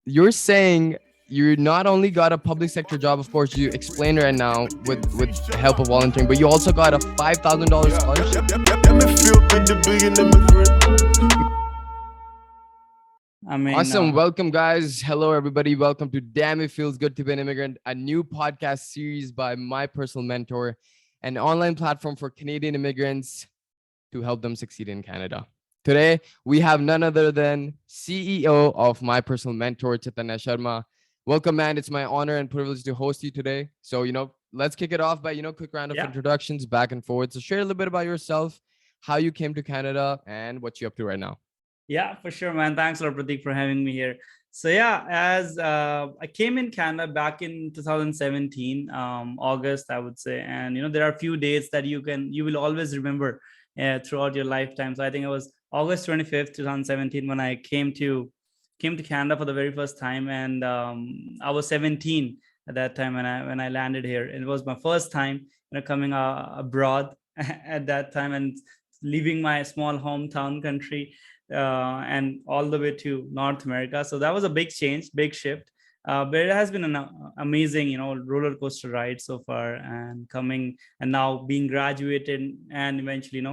you're saying you not only got a public sector job, of course, you explained right now with help of volunteering, but you also got a $5,000 scholarship. Let me feel good to be an immigrant. I mean, Awesome. Welcome, guys. Hello, everybody. Welcome to Damn It Feels Good to Be an Immigrant, a new podcast series by my personal mentor, an online platform for Canadian immigrants to help them succeed in Canada. Today, we have none other than CEO of my personal mentor, Chetanya Sharma. Welcome, man. It's my honor and privilege to host you today. So, let's kick it off by, quick round of yeah, introductions back and forth. So share a little bit about yourself, how you came to Canada, and what you're up to right now. yeah, for sure, man. Thanks a lot, Pratik, for having me here. So yeah, as I came in Canada back in 2017, August, I would say, and there are a few dates that you will always remember throughout your lifetime. So I think it was August 25th, 2017, when I came to Canada for the very first time, and I was 17 at that time when I landed here. It was my first time, coming abroad at that time and leaving my small hometown country and all the way to North America. So that was a big change, big shift. But it has been an amazing, roller coaster ride so far, and coming and now being graduated and eventually,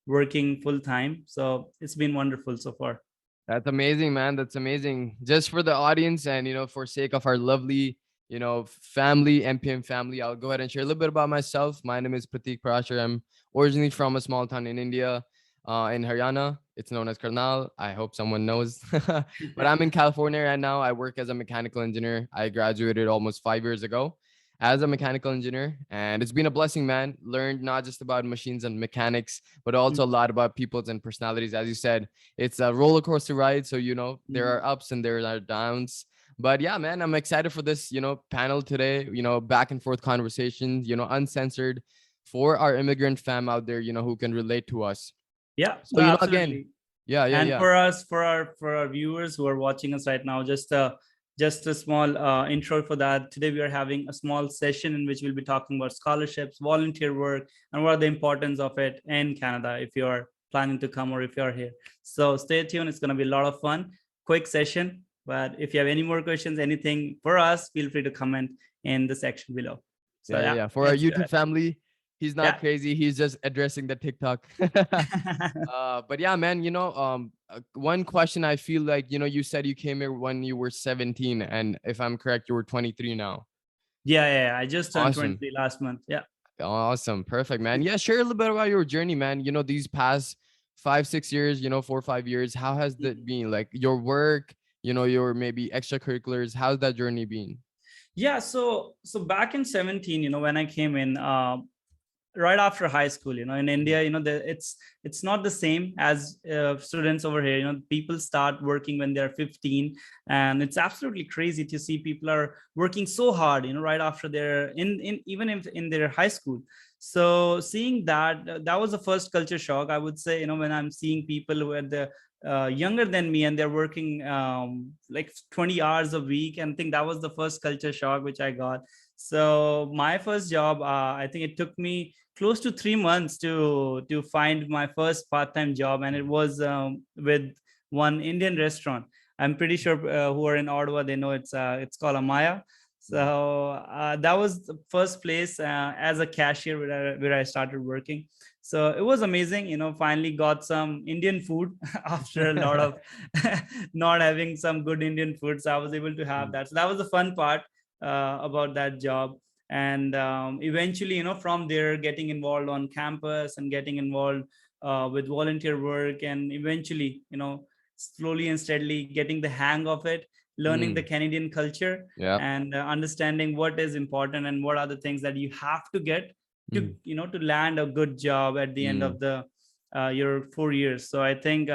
working full time. So it's been wonderful so far. That's amazing, man. That's amazing. Just for the audience and, for sake of our lovely, family, MPM family, I'll go ahead and share a little bit about myself. My name is Pratik Parashar. I'm originally from a small town in India, in Haryana. It's known as Karnal. I hope someone knows. But I'm in California right now. I work as a mechanical engineer. I graduated almost 5 years ago as a mechanical engineer, and it's been a blessing, man. Learned not just about machines and mechanics, but also a lot about peoples and personalities. As you said, it's a roller coaster ride, so there are ups and there are downs. But yeah, man, I'm excited for this panel today. Back and forth conversations, uncensored, for our immigrant fam out there, who can relate to us. Yeah, So again, absolutely. And yeah. for us, for our viewers who are watching us right now, just a small intro for that. Today we are having a small session in which we'll be talking about scholarships, volunteer work, and what are the importance of it in Canada if you are planning to come or if you are here. So stay tuned. It's going to be a lot of fun. Quick session. But if you have any more questions, anything for us, feel free to comment in the section below. So Yeah. For our let's go YouTube ahead. family, he's not Yeah. crazy. He's just addressing the TikTok. But yeah, man, one question I feel like, you said you came here when you were 17, and if I'm correct, you were 23 now. Yeah. I just turned Awesome. 23 last month. Yeah. Awesome. Perfect, man. Yeah, share a little bit about your journey, man. These past 5, 6 years, 4 or 5 years, how has that been? Like your work, your maybe extracurriculars, how's that journey been? Yeah, so back in 17, when I came in, right after high school, in India, it's not the same as students over here. People start working when they're 15, and it's absolutely crazy to see people are working so hard, right after they're in even if in their high school. So seeing that, that was the first culture shock, I would say. When I'm seeing people who are the younger than me and they're working like 20 hours a week, and I think that was the first culture shock which I got. So my first job, I think it took me close to 3 months to find my first part-time job, and it was with one Indian restaurant. I'm pretty sure who are in Ottawa, they know it's called Amaya. So that was the first place as a cashier where I started working. So it was amazing, finally got some Indian food after a lot of not having some good Indian food. So I was able to have that. So that was the fun part about that job. And eventually, from there, getting involved on campus and getting involved with volunteer work, and eventually, slowly and steadily getting the hang of it, learning the Canadian culture, Yeah. and understanding what is important and what are the things that you have to get to to land a good job at the end of the your 4 years. So I think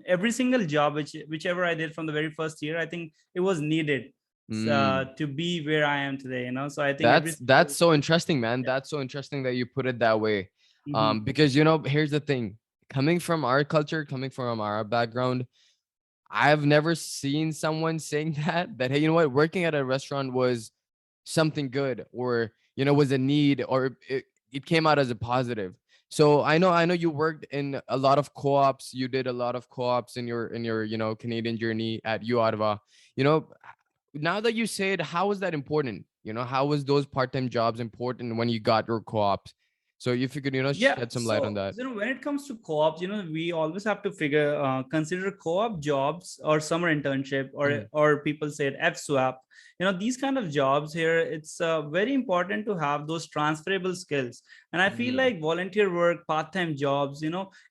every single job whichever I did from the very first year, I think it was needed to be where I am today. So I think That's so interesting, man. That's so interesting that you put it that way. Mhm. Because here's the thing. Coming from our culture, coming from our background, I've never seen someone saying that hey, working at a restaurant was something good, or was a need, or it came out as a positive. So I know you worked in a lot of co-ops. You did a lot of co-ops in your Canadian journey at U Ottawa. You know, now that you say it, how was that important? How was those part-time jobs important when you got your co-ops? So if you could Yeah, shed some light on so that. when it comes to co-ops, we always have to consider co-op jobs or summer internship, Mm, or people say it F-swap. These kind of jobs here, it's very important to have those transferable skills. And I feel mm, like volunteer work, part-time jobs,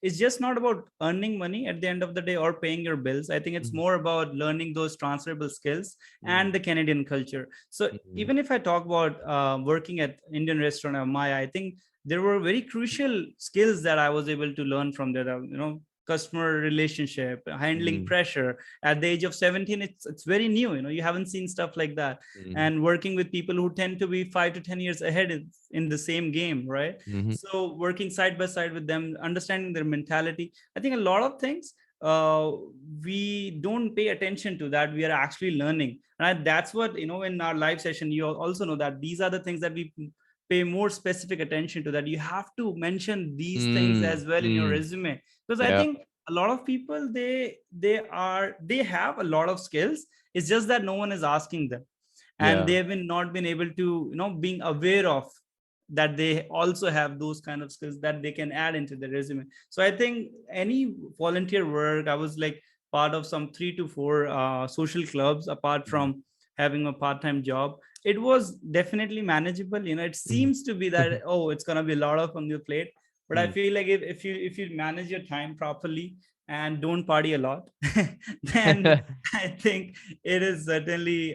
it's just not about earning money at the end of the day or paying your bills. I think it's mm, more about learning those transferable skills mm, and the Canadian culture. So mm, even if I talk about working at Indian restaurant or Maya, I think there were very crucial skills that I was able to learn from there. Customer relationship, handling mm, pressure at the age of 17. It's very new. You haven't seen stuff like that. mm, And working with people who tend to be 5 to 10 years ahead in the same game, right? mhm, So working side by side with them, understanding their mentality. I think a lot of things we don't pay attention to that we are actually learning. And that's what in our live session you also know that these are the things that we pay more specific attention to, that you have to mention these things mm, as well in your mm. resume, because I Yeah, think a lot of people they have a lot of skills. It's just that no one is asking them, and yeah. they have not been able to being aware of that they also have those kind of skills that they can add into the resume. So I think any volunteer work, I was like part of some 3 to 4 social clubs apart Mhm, from having a part-time job. It was definitely manageable. It mhm. seems to be that, oh, it's going to be a lot of on your plate, but I Mm, feel like if you manage your time properly and don't party a lot, then I think it is certainly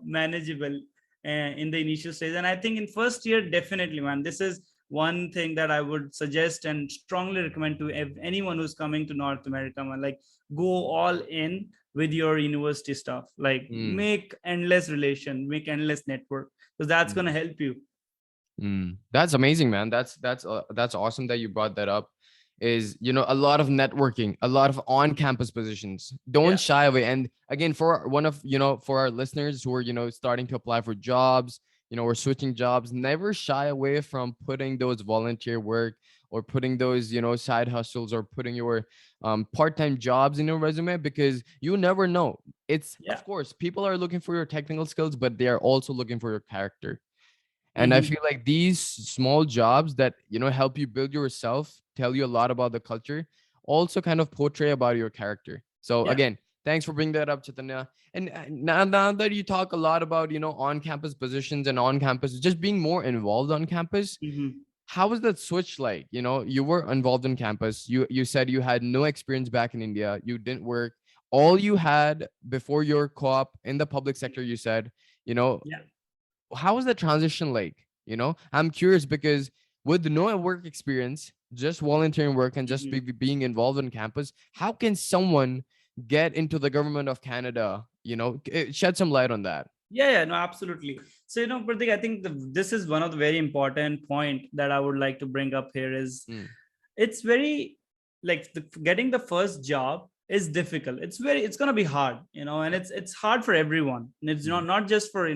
manageable in the initial stage. And I think in first year, definitely, man, this is one thing that I would suggest and strongly recommend to anyone who's coming to North America, man. Like, go all in with your university stuff. Like, mm, make endless relation, make endless network, because that's going to mm. help you. That's amazing, man. That's awesome that you brought that up. Is a lot of networking, a lot of on-campus positions. Don't Yeah. shy away. And again, for one of for our listeners who are starting to apply for jobs, or switching jobs, never shy away from putting those volunteer work or putting those side hustles or putting your part-time jobs in your resume, because you never know. It's Yeah. of course people are looking for your technical skills, but they are also looking for your character. And I Hmm. feel like these small jobs that help you build yourself, tell you a lot about the culture, also kind of portray about your character. So Yeah. again, thanks for bringing that up, Chetanya. And now that you talk a lot about on campus positions and on campus, just being more involved on campus, Hmm. how was that switch like? You were involved in campus. You said you had no experience back in India. You didn't work. All you had before your co-op in the public sector, you said, you know Yeah. how was the transition like? I'm curious because with no work experience, just volunteering work and just Hmm. being involved on campus, how can someone get into the government of Canada? Shed some light on that. Yeah, no, absolutely. So, Pratik, I think this is one of the very important point that I would like to bring up here is Mm, it's very like getting the first job is difficult. It's going to be hard, and yeah. it's hard for everyone. And it's Mm, not just for,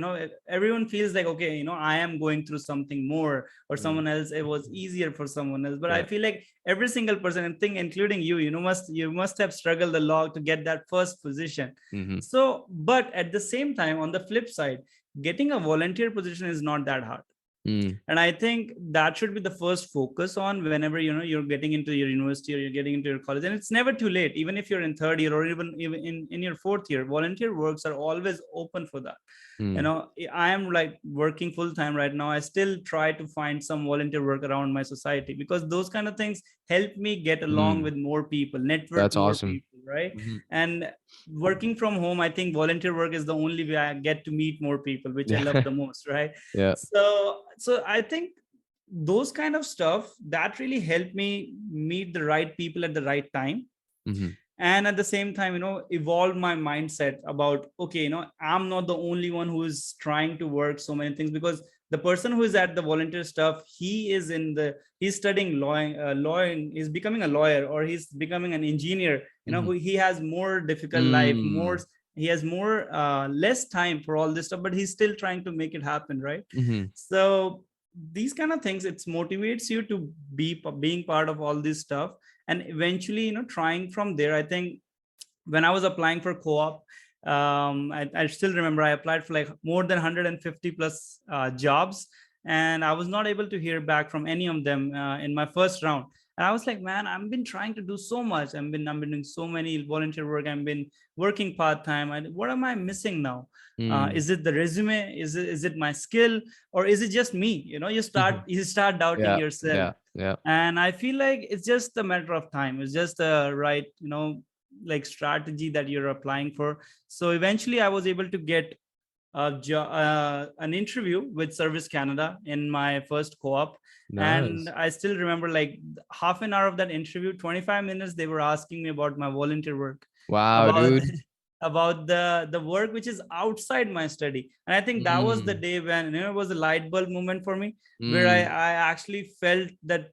everyone feels like, okay, I am going through something more, or mm, someone else, it was easier for someone else. But I yeah. feel like every single person, and think including you, must have struggled a lot to get that first position. Mm-hmm. So, but at the same time, on the flip side, getting a volunteer position is not that hard. Mm, And I think that should be the first focus on whenever you're getting into your university or you're getting into your college. And it's never too late, even if you're in third year or even in your fourth year. Volunteer works are always open for that. mm, I am like working full time right now. I still try to find some volunteer work around my society, because those kind of things help me get along mm. with more people, network That's more awesome. people, right? Mhm. And working from home, I think volunteer work is the only way I get to meet more people, which I love Yeah. the most, right? Yeah. So I think those kind of stuff that really helped me meet the right people at the right time, Hmm. and at the same time evolve my mindset about, okay, I'm not the only one who is trying to work so many things, because the person who is at the volunteer stuff, he's studying law, he's becoming a lawyer, or he's becoming an engineer, Hmm. who he has more difficult life, more, Mm, he has more less time for all this stuff, but he's still trying to make it happen, right? hmm. So these kind of things, it motivates you to being part of all this stuff. And eventually, trying from there, I think when I was applying for co-op, I still remember I applied for like more than 150 plus jobs, and I was not able to hear back from any of them in my first round. And I was like, man, I've been trying to do so much. I've been doing so many volunteer work. I've been working part time. What am I missing now? Mm. Is it the resume? Is it my skill, or is it just me? You start doubting Yeah, yourself. yeah, yeah. And I feel like it's just a matter of time. It's just the right, like strategy that you're applying for. So eventually I was able to get an interview with Service Canada in my first co-op. And Nice. I still remember, like, half an hour of that interview, 25 minutes they were asking me about my volunteer work, Wow, about dude. about the work which is outside my study. And I think that was the Mm, day when, it was a light bulb moment for me, where I, mm. I actually felt that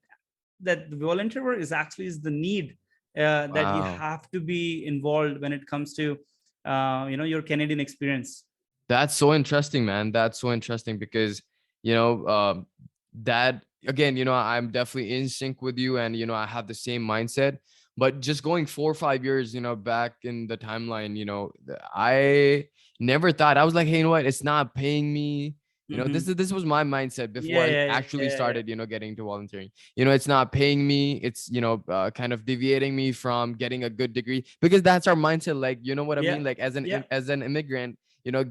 the volunteer work is the need, that you Wow. have to be involved when it comes to your Canadian experience. That's so interesting, man. That's so interesting because, you know, that again, I'm definitely in sync with you, and I have the same mindset. But just going 4 or 5 years, back in the timeline, I never thought. I was like, hey, you know what? It's not paying me. This Hmm. is this was my mindset before Yeah, I yeah, yeah, actually yeah, yeah. started, getting into volunteering. It's not paying me. It's kind of deviating me from getting a good degree, because that's our mindset. Like, you know what I Yeah, mean? Like, as an yeah. as an immigrant,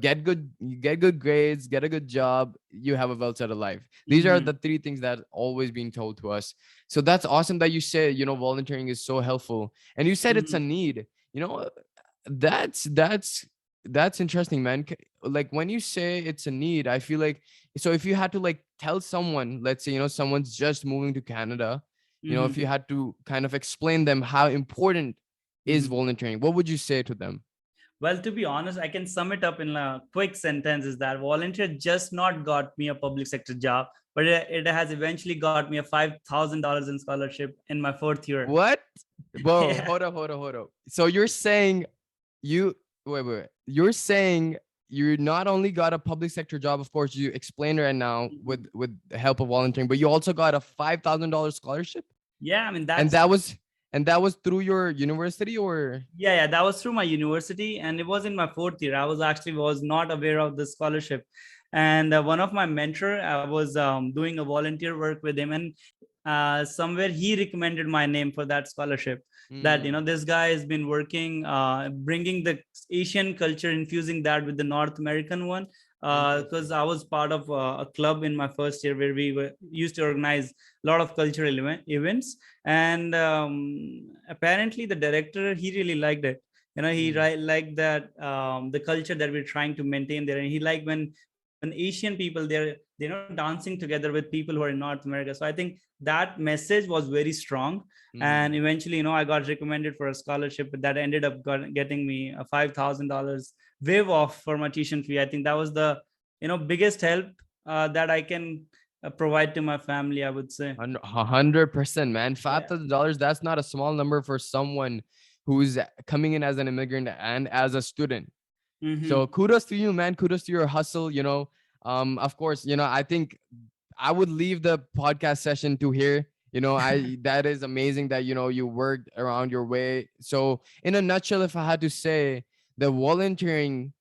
get good grades, get a good job, you have a well settled life. These are Hmm. the three things that always been told to us. So that's awesome that you said, volunteering is so helpful, and you said it's a Hmm. need. That's interesting, man. Like, when you say it's a need, I feel like, so if you had to like tell someone, let's say, someone's just moving to Canada, if Hmm. you had to kind of explain them how important is Hmm. volunteering, what would you say to them? Well, to be honest, I can sum it up in a quick sentence: is that volunteer just not got me a public sector job, but it has eventually got me a $5,000 in scholarship in my fourth year. What? Whoa, Yeah. hold up. So you're saying you wait. You're saying you not only got a public sector job, of course, you explained right now with Mhm. the help of volunteering, but you also got a $5,000 scholarship, Yeah, I mean, and that's that was through your university, or? yeah, that was through my university, and it was in my fourth year. I was not aware of the scholarship. And one of my mentor, I was doing a volunteer work with him, and somewhere he recommended my name for that scholarship. That, Mm, this guy has been working, bringing the Asian culture, infusing that with the North American one. Because interesting. I was part of a club in my first year where we used to organize a lot of cultural events. And apparently the director, he really liked it. He Mm, liked that, the culture that we're trying to maintain there. And he liked when Asian people, they're dancing together with people who are in North America. So I think that message was very strong. And mm. eventually, I got recommended for a scholarship that ended up getting me a $5,000 waive off for my tuition fee. I think that was the biggest help that I can provide to my family, I would say. 100%, man. Yeah. $5,000, that's not a small number for someone who's coming in as an immigrant and as a student. So Hmm. kudos to you, man. Kudos to your hustle. Of course, I think I would leave the podcast session to here. I that is amazing that you worked around your way. So in a nutshell, if I had to say, the volunteering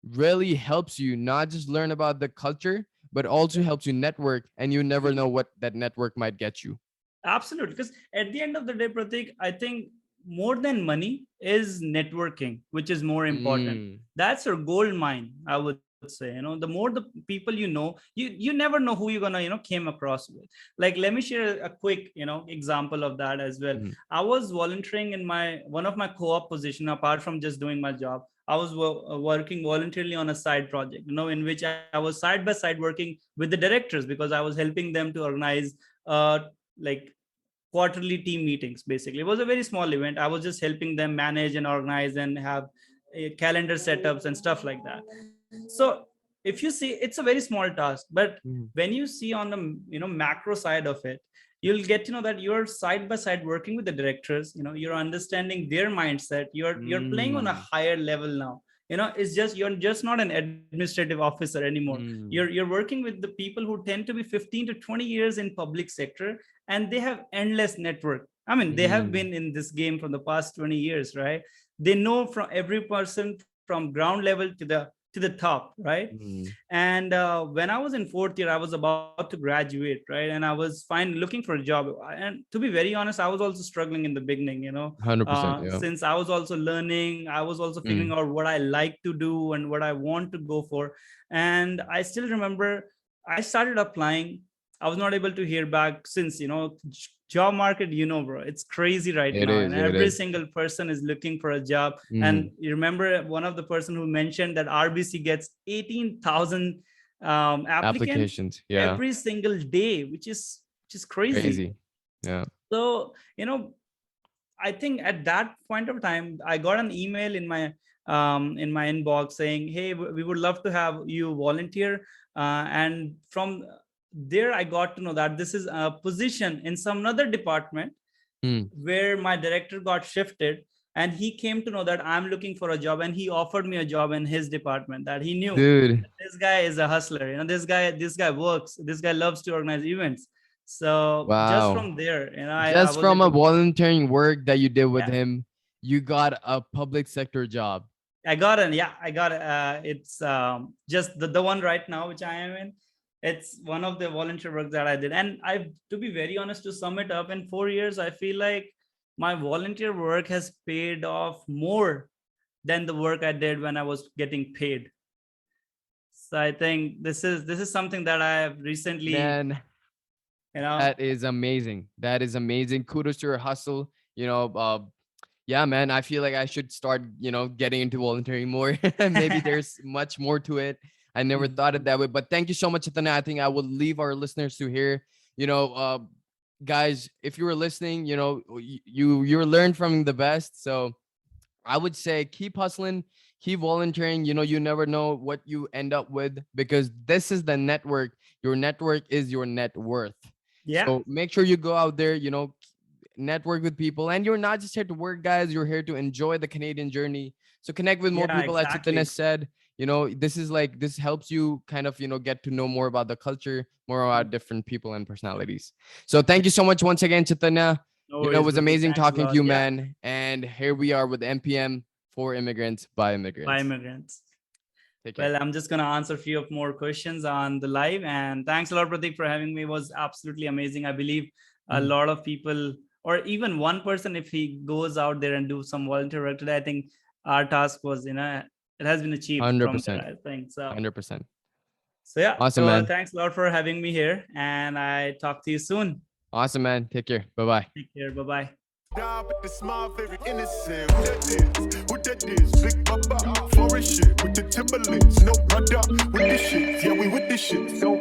really helps you not just learn about the culture, but also helps you network, and you never know what that network might get you. Absolutely. Because at the end of the day, Pratik, I think more than money is networking, which is more important. Mm, That's your gold mine, I would say. The more the people you never know who you're gonna, came across with. Like, let me share a quick, example of that as well. mm, I was volunteering in my one of my co-op position, apart from just doing my job. I was working voluntarily on a side project, in which I was side by side working with the directors, because I was helping them to organize like quarterly team meetings. Basically, it was a very small event. I was just helping them manage and organize and have calendar setups and stuff like that. So if you see, it's a very small task, but mm, when you see on the macro side of it, you'll get to know that you're side by side working with the directors. You're understanding their mindset. You're playing on a mm. higher level now. it's just, you're just not an administrative officer anymore. you're Mm. you're working with the people who tend to be 15 to 20 years in public sector, and they have endless network. I mean, they have Mm. been in this game for the past 20 years, right? They know from every person from ground level to the top, right? Mm. And when I was in fourth year, I was about to graduate, right? And I was fine looking for a job. And to be very honest, I was also struggling in the beginning, 100%. Yeah. since I was also learning, I was also figuring Mm. out what I like to do and what I want to go for. And I still remember I started applying. I was not able to hear back since, job market, bro, it's crazy right It now. And is. It every is. single person is looking for a job. And Mm. you remember one of the person who mentioned that RBC gets 18,000 applicants Applications. Yeah. every single day, which is crazy. Crazy. Yeah. So, I think at that point of time, I got an email in my inbox saying, "Hey, we would love to have you volunteer." And from there, I got to know that this is a position in some other department Mm. where my director got shifted, and he came to know that I'm looking for a job, and he offered me a job in his department. That he knew Dude. this guy is a hustler. This guy works. This guy loves to organize events. So just Wow. from there, I Just was from able a to, volunteering work that you did with yeah, him, you got a public sector job. I got it. It's just the one right now which I am in. It's one of the volunteer work that I did, and to be very honest, to sum it up, in 4 years, I feel like my volunteer work has paid off more than the work I did when I was getting paid. So I think this is something that I have recently, Man, you know, that is amazing. That is amazing. Kudos to your hustle. Yeah, man, I feel like I should start, getting into volunteering more. Maybe there's much more to it. I never thought it that way. But thank you so much, Chetanya. I think I will leave our listeners to hear. You know, uh, guys, if you were listening, you learn from the best. So I would say keep hustling, keep volunteering. You never know what you end up with, because this is the network. Your network is your net worth. yeah, So make sure you go out there, network with people. And you're not just here to work, guys. You're here to enjoy the Canadian journey. So connect with more yeah, people, as Chetanya exactly. said. This helps you kind of, get to know more about the culture, more about different people and personalities. So thank you so much once again, Chetanya. No It worries, was Pratik. amazing Thanks a talking to lot. you, Yeah, man. And here we are with MPM for immigrants by by immigrants. immigrants. Take care. Well, I'm just gonna answer a few of more questions on the live, and thanks a lot, Pratik, for having me. It was absolutely amazing. I believe a Mhm. lot of people, or even one person, if he goes out there and do some volunteer work today, I think our task was, it has been achieved from there, 100%. I think so. 100%. So yeah, Awesome, man. thanks a lot for having me here, and I talk to you soon. Awesome, man. Take care. Bye bye. Take care. Bye bye. Die with the smile, very innocent. Who that is? Who that is? Big Papa, foreign shit with the Timberlands. No brother with this shit. Yeah, we with this shit. So